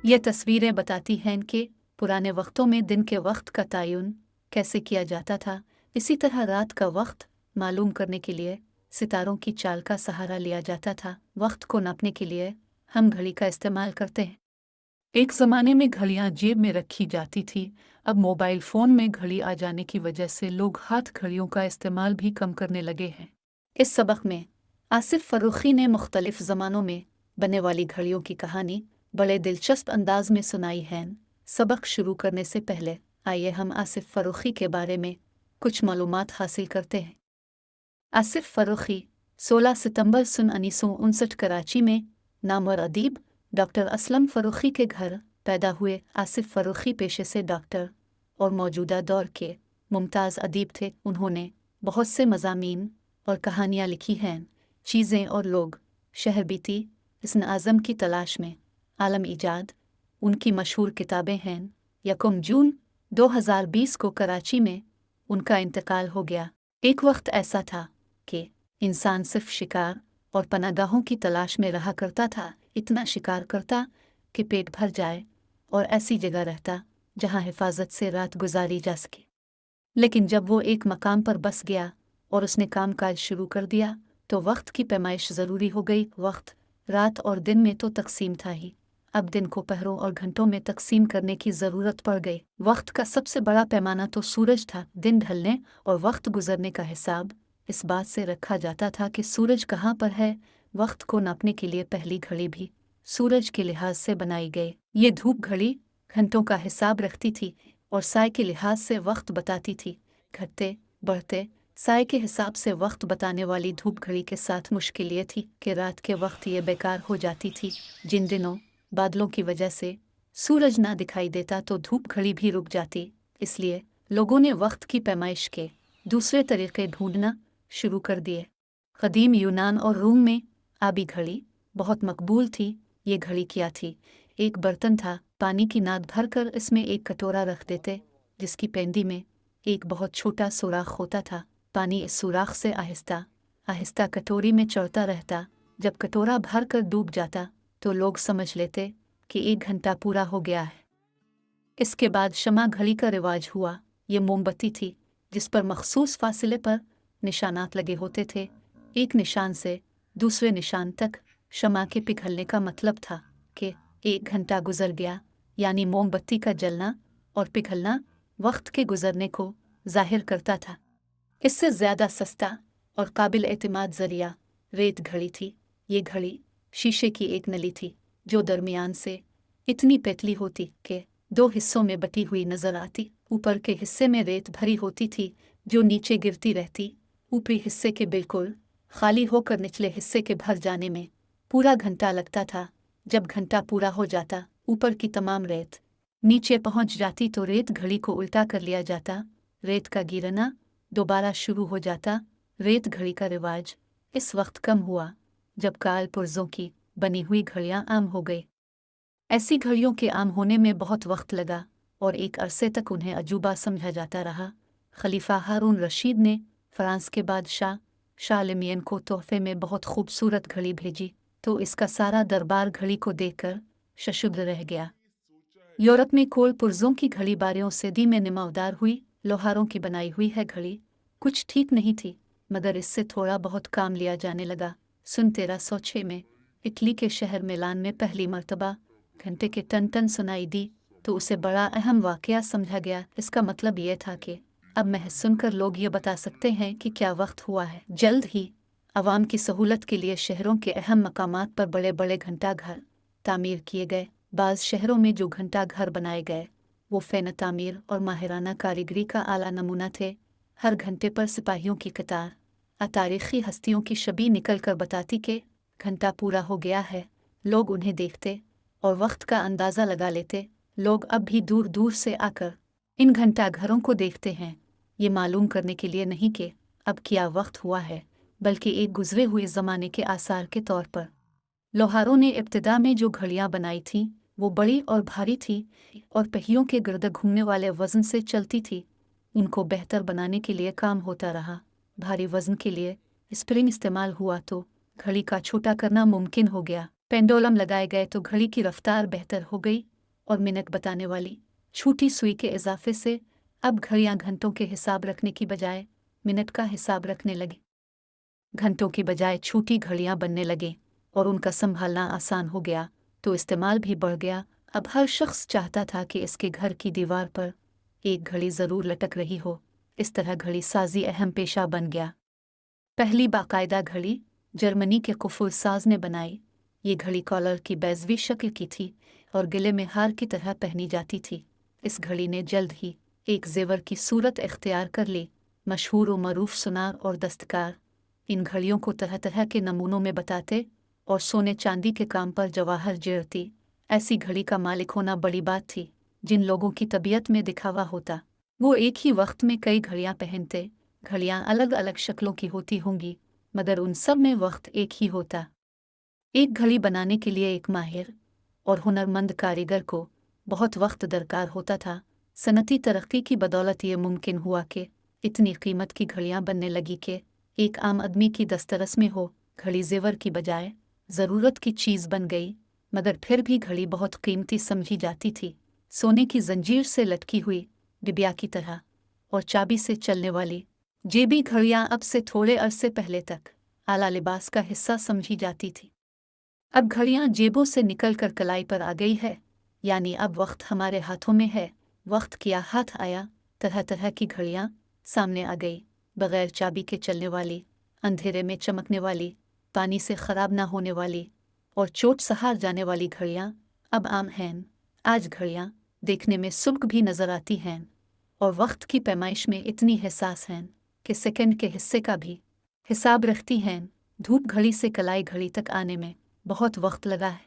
ये तस्वीरें बताती हैं कि पुराने वक्तों में दिन के वक्त का तयन कैसे किया जाता था। इसी तरह रात का वक्त मालूम करने के लिए सितारों की चाल का सहारा लिया जाता था। वक्त को नापने के लिए हम घड़ी का इस्तेमाल करते हैं। एक ज़माने में घड़ियां जेब में रखी जाती थी। अब मोबाइल फ़ोन में घड़ी आ जाने की वजह से लोग हाथ घड़ियों का इस्तेमाल भी कम करने लगे हैं। इस सबक में आसिफ फर्रुखी ने मुख्तलिफ ज़मानों में बनने वाली घड़ियों की कहानी बड़े दिलचस्प अंदाज में सुनाई है। सबक शुरू करने से पहले आइए हम आसिफ फर्रुखी के बारे में कुछ मालूमात हासिल करते हैं। आसिफ फर्रुखी 16 सितंबर सन 1959 कराची में नामवर अदीब डॉक्टर असलम फर्रुखी के घर पैदा हुए। आसिफ फर्रुखी पेशे से डॉक्टर और मौजूदा दौर के मुमताज़ अदीब थे। उन्होंने बहुत से मज़ामीन और कहानियाँ लिखी हैं। चीज़ें और लोग, शहर बीती, इस्म आज़म की तलाश में, आलम ईजाद उनकी मशहूर किताबें हैं। 1 जून 2020 को कराची में उनका इंतकाल हो गया। एक वक्त ऐसा था कि इंसान सिर्फ शिकार और पनागाहों की तलाश में रहा करता था। इतना शिकार करता कि पेट भर जाए और ऐसी जगह रहता जहां हिफाजत से रात गुजारी जा सके। लेकिन जब वो एक मकाम पर बस गया और उसने कामकाज शुरू कर दिया तो वक्त की पैमाइश ज़रूरी हो गई। वक्त रात और दिन में तो तकसीम था ही, अब दिन को पहरों और घंटों में तकसीम करने की ज़रूरत पड़ गई। वक्त का सबसे बड़ा पैमाना तो सूरज था। दिन ढलने और वक्त गुजरने का हिसाब इस बात से रखा जाता था कि सूरज कहाँ पर है। वक्त को नापने के लिए पहली घड़ी भी सूरज के लिहाज से बनाई गई। ये धूप घड़ी घंटों का हिसाब रखती थी और साए के लिहाज से वक्त बताती थी। घटते बढ़ते साए के हिसाब से वक्त बताने वाली धूप घड़ी के साथ मुश्किल ये थी कि रात के वक्त ये बेकार हो जाती थी। जिन दिनों बादलों की वजह से सूरज ना दिखाई देता तो धूप घड़ी भी रुक जाती। इसलिए लोगों ने वक्त की पैमाइश के दूसरे तरीके ढूंढना शुरू कर दिए। कदीम यूनान और रूम में आबी घड़ी बहुत मकबूल थी। ये घड़ी क्या थी? एक बर्तन था, पानी की नाद भरकर इसमें एक कटोरा रख देते जिसकी पेंदी में एक बहुत छोटा सुराख होता था। पानी इस सुराख से आहिस्ता आहिस्ता कटोरी में चढ़ता रहता। जब कटोरा भर कर डूब जाता तो लोग समझ लेते कि 1 घंटा पूरा हो गया है। इसके बाद शमा घड़ी का रिवाज हुआ। ये मोमबत्ती थी जिस पर मखसूस फासले पर निशानात लगे होते थे। एक निशान से दूसरे निशान तक शमा के पिघलने का मतलब था कि 1 घंटा गुजर गया, यानी मोमबत्ती का जलना और पिघलना वक्त के गुजरने को जाहिर करता था। इससे ज़्यादा सस्ता और काबिल एतमाद ज़रिया रेत घड़ी थी। ये घड़ी शीशे की एक नली थी जो दरमियान से इतनी पतली होती कि 2 हिस्सों में बटी हुई नज़र आती। ऊपर के हिस्से में रेत भरी होती थी जो नीचे गिरती रहती। ऊपरी हिस्से के बिल्कुल खाली होकर निचले हिस्से के भर जाने में पूरा घंटा लगता था। जब घंटा पूरा हो जाता, ऊपर की तमाम रेत नीचे पहुंच जाती तो रेत घड़ी को उल्टा कर लिया जाता। रेत का गिरना दोबारा शुरू हो जाता। रेत घड़ी का रिवाज इस वक्त कम हुआ जब काल पुर्जों की बनी हुई घड़ियां आम हो गई। ऐसी घड़ियों के आम होने में बहुत वक्त लगा और एक अरसे तक उन्हें अजूबा समझा जाता रहा। खलीफा हारून रशीद ने फ्रांस के बादशाह शारलेमेन को तोहफे में बहुत खूबसूरत घड़ी भेजी तो इसका सारा दरबार घड़ी को देखकर शशुद्र रह गया। यूरोप में कोल पुर्जों की घड़ी बारियों सदी में नुमावदार हुई। लोहारों की बनाई हुई है घड़ी कुछ ठीक नहीं थी मगर इससे थोड़ा बहुत काम लिया जाने लगा। सन 1306 में इटली के शहर मिलान में पहली मर्तबा घंटे के टन टन सुनाई दी तो उसे बड़ा अहम वाकया समझा गया। इसका मतलब यह था कि अब महज सुनकर लोग ये बता सकते हैं कि क्या वक्त हुआ है। जल्द ही आवाम की सहूलत के लिए शहरों के अहम मकामात पर बड़े बड़े घंटा घर तामीर किए गए। बाज़ शहरों में जो घंटा घर बनाए गए वो फ़ैन तामीर और माहिराना कारीगरी का आला नमूना थे। हर घंटे पर सिपाहियों की कतार तारीख़ी हस्तियों की शबी निकल कर बताती कि घंटा पूरा हो गया है। लोग उन्हें देखते और वक्त का अंदाज़ा लगा लेते। लोग अब भी दूर दूर से आकर इन घंटा घरों को देखते हैं, ये मालूम करने के लिए नहीं कि अब क्या वक्त हुआ है, बल्कि एक गुजरे हुए ज़माने के आसार के तौर पर। लोहारों ने इब्तिदा में जो घड़ियाँ बनाई थीं वो बड़ी और भारी थी और पहियों के गिर्द घूमने वाले वज़न से चलती थी। इनको बेहतर बनाने के लिए काम होता रहा। भारी वज़न के लिए स्प्रिंग इस्तेमाल हुआ तो घड़ी का छोटा करना मुमकिन हो गया। पेंडुलम लगाए गए तो घड़ी की रफ्तार बेहतर हो गई। और मिनट बताने वाली छोटी सुई के इजाफे से अब घड़ियां घंटों के हिसाब रखने की बजाय मिनट का हिसाब रखने लगी। घंटों की बजाय छोटी घड़ियां बनने लगे और उनका संभालना आसान हो गया, तो इस्तेमाल भी बढ़ गया। अब हर शख्स चाहता था कि इसके घर की दीवार पर एक घड़ी ज़रूर लटक रही हो। इस तरह घड़ी साजी अहम पेशा बन गया। पहली बाकायदा घड़ी जर्मनी के कुफुल साज ने बनाई। ये घड़ी कॉलर की बैजवी शक्ल की थी और गले में हार की तरह पहनी जाती थी। इस घड़ी ने जल्द ही एक जेवर की सूरत इख्तियार कर ली। मशहूर व मरूफ सुनार और दस्तकार इन घड़ियों को तरह तरह के नमूनों में बताते और सोने चांदी के काम पर जवाहर जेरती। ऐसी घड़ी का मालिक होना बड़ी बात थी। जिन लोगों की तबीयत में दिखावा होता वो एक ही वक्त में कई घड़ियां पहनते। घड़ियां अलग अलग शक्लों की होती होंगी, मगर उन सब में वक्त एक ही होता। एक घड़ी बनाने के लिए एक माहिर और हुनरमंद कारीगर को बहुत वक्त दरकार होता था। सनती तरक्की की बदौलत ये मुमकिन हुआ कि इतनी कीमत की घड़ियां बनने लगी कि एक आम आदमी की दस्तरस में हो घड़ी जेवर की बजाय ज़रूरत की चीज़ बन गई। मगर फिर भी घड़ी बहुत कीमती समझी जाती थी। सोने की जंजीर से लटकी हुई डिबिया की तरह और चाबी से चलने वाली जेबी घड़ियां अब से थोड़े अरसे पहले तक आला लिबास का हिस्सा समझी जाती थी। अब घड़ियां जेबों से निकल कर कलाई पर आ गई है, यानी अब वक्त हमारे हाथों में है। वक्त किया हाथ आया, तरह तरह की घड़ियां सामने आ गई। बगैर चाबी के चलने वाली, अंधेरे में चमकने वाली, पानी से ख़राब ना होने वाली और चोट सहार जाने वाली घड़ियां अब आम हैं। आज घड़ियां देखने में सुल्क भी नज़र आती हैं और वक्त की पैमाइश में इतनी हिसास हैं कि सेकंड के हिस्से का भी हिसाब रखती हैं। धूप घड़ी से कलाई घड़ी तक आने में बहुत वक्त लगा है।